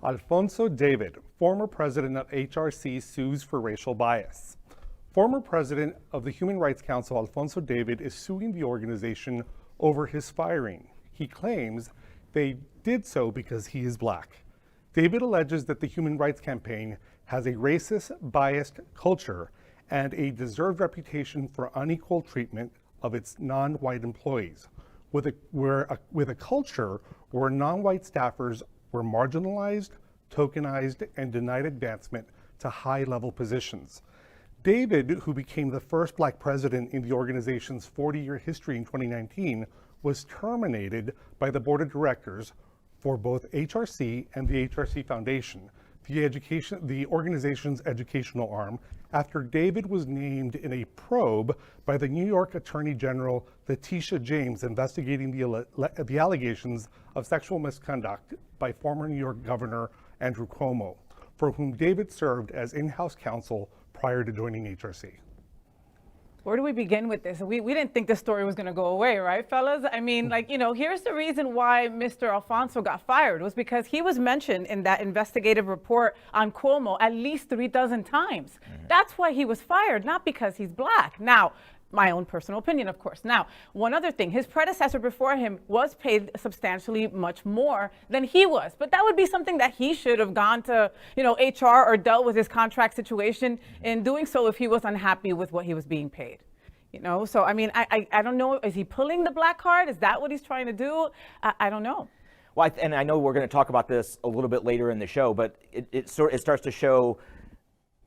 Alphonso David, former president of HRC, sues for racial bias. Former president of the Human Rights Council, Alphonso David, is suing the organization over his firing. He claims they did so because he is black. David alleges that the Human Rights Campaign has a racist, biased culture and a deserved reputation for unequal treatment of its non-white employees, with a culture where non-white staffers were marginalized, tokenized, and denied advancement to high-level positions. David, who became the first black president in the organization's 40-year history in 2019, was terminated by the board of directors for both HRC and the HRC Foundation, the organization's educational arm, after David was named in a probe by the New York Attorney General Letitia James investigating the allegations of sexual misconduct by former New York Governor Andrew Cuomo, for whom David served as in-house counsel prior to joining HRC. Where do we begin with this? We didn't think this story was going to go away, right, fellas? I mean, here's the reason why Mr. Alphonso got fired was because he was mentioned in that investigative report on Cuomo at least 3 dozen times. That's why he was fired, not because he's black. Now, my own personal opinion, of course. Now, one other thing, his predecessor before him was paid substantially much more than he was, but that would be something that he should have gone to, HR or dealt with his contract situation in doing so if he was unhappy with what he was being paid. So I mean, I don't know, is he pulling the black card? Is that what he's trying to do? I don't know. Well, and I know we're going to talk about this a little bit later in the show, but it starts to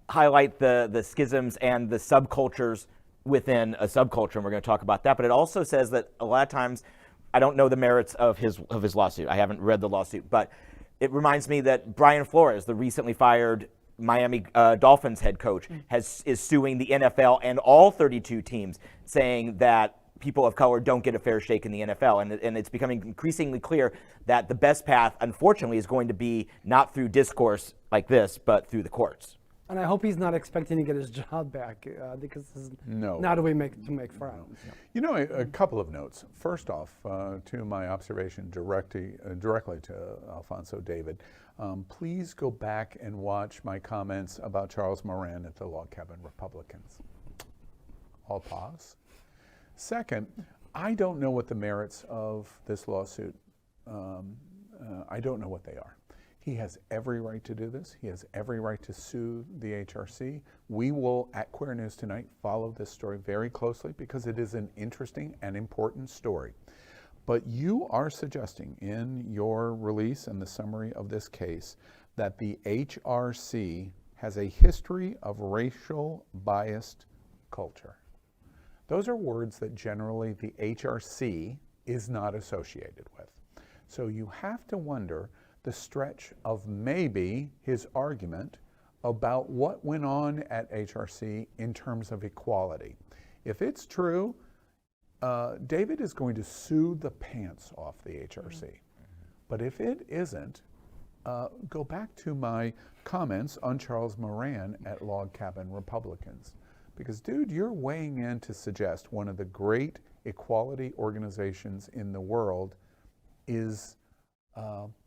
highlight the schisms and the subcultures within a subculture, and we're going to talk about that. But it also says that a lot of times, I don't know the merits of his lawsuit. I haven't read the lawsuit, but it reminds me that Brian Flores, the recently fired Miami Dolphins head coach, is suing the NFL and all 32 teams, saying that people of color don't get a fair shake in the NFL. And it's becoming increasingly clear that the best path, unfortunately, is going to be not through discourse like this, but through the courts. And I hope he's not expecting to get his job back because this is not a way to make friends. No. A couple of notes. First off, to my observation directly to Alphonso David, please go back and watch my comments about Charles Moran at the Log Cabin Republicans. I'll pause. Second, I don't know what the merits of this lawsuit. I don't know what they are. He has every right to do this. He has every right to sue the HRC. We will, at Queer News Tonight, follow this story very closely because it is an interesting and important story. But you are suggesting in your release and the summary of this case that the HRC has a history of racial biased culture. Those are words that generally the HRC is not associated with. So you have to wonder the stretch of maybe his argument about what went on at HRC in terms of equality. If it's true, David is going to sue the pants off the HRC. But if it isn't, go back to my comments on Charles Moran at Log Cabin Republicans. Because, dude, you're weighing in to suggest one of the great equality organizations in the world is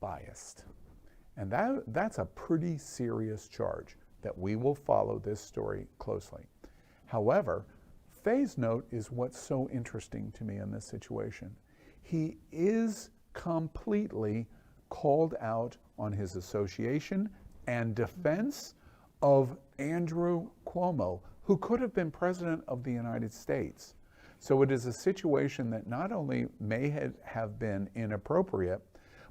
biased. And that's a pretty serious charge that we will follow this story closely. However, Faye's note is what's so interesting to me in this situation. He is completely called out on his association and defense of Andrew Cuomo, who could have been president of the United States. So it is a situation that not only may have been inappropriate,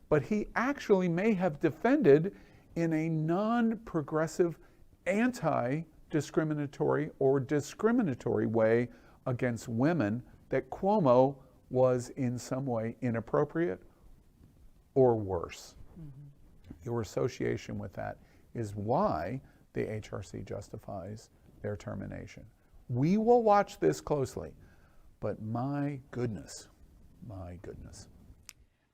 but he actually may have defended in a non-progressive, anti-discriminatory or discriminatory way against women that Cuomo was in some way inappropriate or worse. Your association with that is why the HRC justifies their termination. We will watch this closely, but my goodness.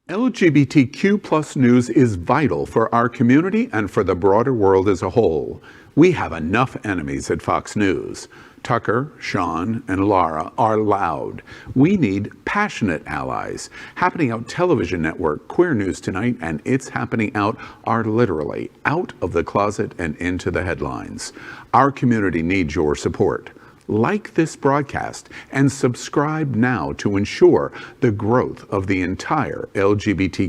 LGBTQ plus news is vital for our community and for the broader world as a whole. We have enough enemies at Fox News. Tucker, Sean, and Laura are loud. We need passionate allies. Happening Out Television Network, Queer News Tonight, and It's Happening Out are literally out of the closet and into the headlines. Our community needs your support. Like this broadcast and subscribe now to ensure the growth of the entire LGBTQ